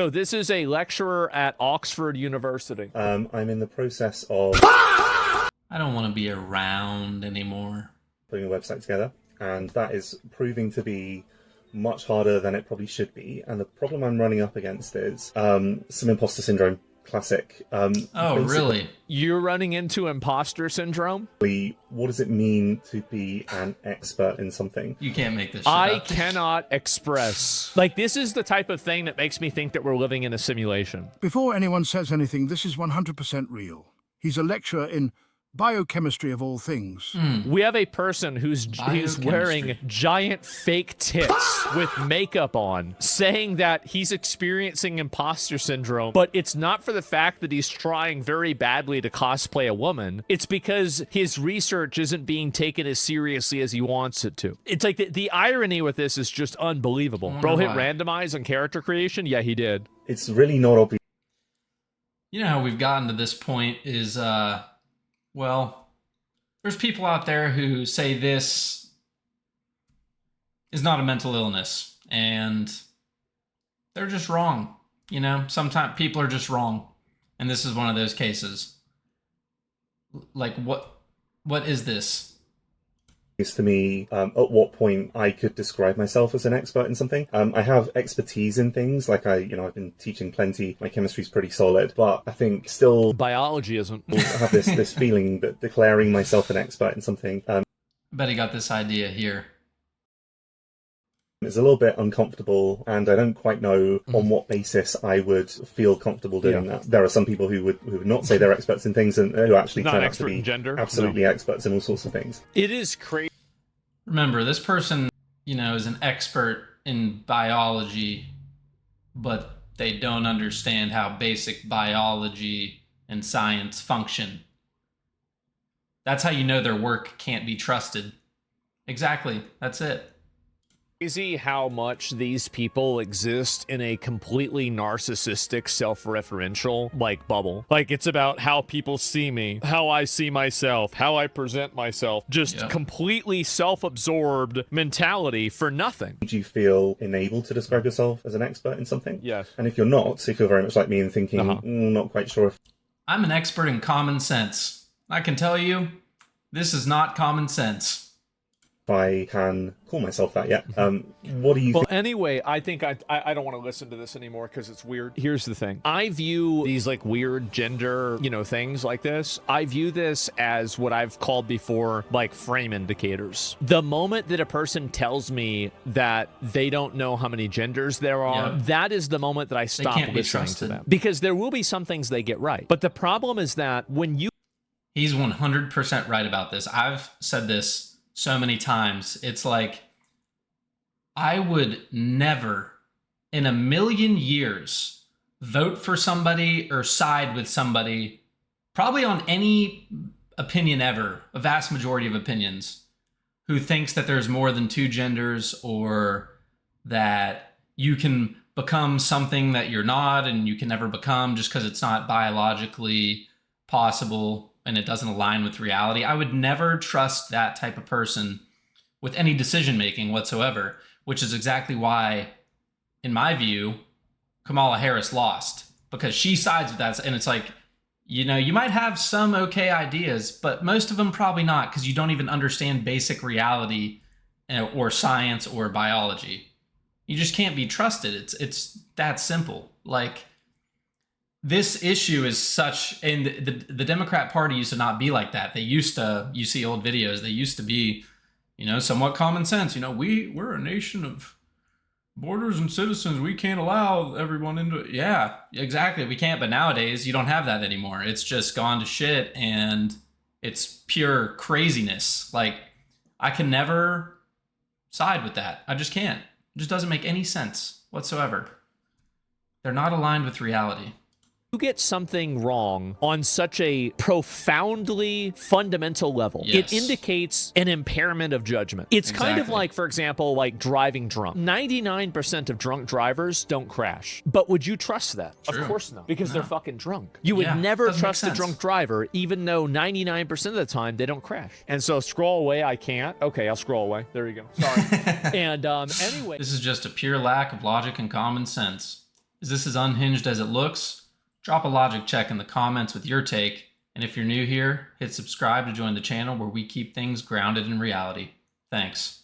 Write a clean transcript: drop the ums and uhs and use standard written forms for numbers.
So this is a lecturer at Oxford University. I'm in the process of I don't want to be around anymore. putting a website together, and that is proving to be much harder than it probably should be. And the problem I'm running up against is some imposter syndrome. Classic. Oh, really? You're running into imposter syndrome? What does it mean to be an expert in something? You can't make this shit I up. cannot express. Like, this is the type of thing that makes me think that we're living in a simulation. Before anyone says anything, this is 100% real. He's a lecturer in biochemistry of all things. We have a person who's wearing giant fake tits with makeup on, saying that he's experiencing imposter syndrome, but it's not for the fact that he's trying very badly to cosplay a woman. It's because his research isn't being taken as seriously as he wants it to. It's like the irony with this is just unbelievable. Bro hit randomize on character creation? Yeah, he did. It's really not obvious. You know how we've gotten to this point is, well, there's people out there who say this is not a mental illness, and they're just wrong. You know, sometimes people are just wrong, and this is one of those cases. Like, what is this? To me, at what point I could describe myself as an expert in something. I have expertise in things, like I've been teaching plenty. My chemistry's pretty solid, but I think still biology isn't. I have this feeling that declaring myself an expert in something. I bet he got this idea here. It's a little bit uncomfortable, and I don't quite know on what basis I would feel comfortable doing that. There are some people who would not say they're experts in things, and who actually turn out to be absolutely experts in all sorts of things. It is crazy. Remember, this person, is an expert in biology, but they don't understand how basic biology and science function. That's how you know their work can't be trusted. Exactly. That's it. Crazy how much these people exist in a completely narcissistic, self-referential bubble. Like, it's about how people see me, how I see myself, how I present myself. Just completely self-absorbed mentality for nothing. Do you feel enabled to describe yourself as an expert in something? Yes. And if you're not, so you feel very much like me and thinking, not quite sure if... I'm an expert in common sense. I can tell you, this is not common sense. I can call myself that yet. What do you think? Well, anyway, I think I don't want to listen to this anymore because it's weird. Here's the thing. I view these weird gender, things like this. I view this as what I've called before, frame indicators. The moment that a person tells me that they don't know how many genders there are, that is the moment that I stop listening to them. Because there will be some things they get right. But the problem is that when you... He's 100% right about this. I've said this so many times. It's like, I would never in a million years vote for somebody or side with somebody, probably on any opinion ever, a vast majority of opinions, who thinks that there's more than two genders, or that you can become something that you're not and you can never become just because it's not biologically possible and it doesn't align with reality. I would never trust that type of person with any decision making whatsoever, which is exactly why, in my view, Kamala Harris lost, because she sides with that. And it's like, you might have some okay ideas, but most of them probably not, because you don't even understand basic reality or science or biology. You just can't be trusted. It's that simple. This issue is such, and the Democrat Party used to not be like that. They used to, you see old videos, they used to be, somewhat common sense. We're a nation of borders and citizens. We can't allow everyone into it. Yeah, exactly. We can't. But nowadays, you don't have that anymore. It's just gone to shit, and it's pure craziness. I can never side with that. I just can't. It just doesn't make any sense whatsoever. They're not aligned with reality. You get something wrong on such a profoundly fundamental level, it indicates an impairment of judgment. It's kind of like, for example, driving drunk. 99% of drunk drivers don't crash. But would you trust that? True. Of course not, because they're fucking drunk. You would never trust a drunk driver, even though 99% of the time they don't crash. And so scroll away, I can't. Okay, I'll scroll away. There you go. Sorry. And anyway. This is just a pure lack of logic and common sense. Is this as unhinged as it looks? Drop a logic check in the comments with your take. And if you're new here, hit subscribe to join the channel where we keep things grounded in reality. Thanks.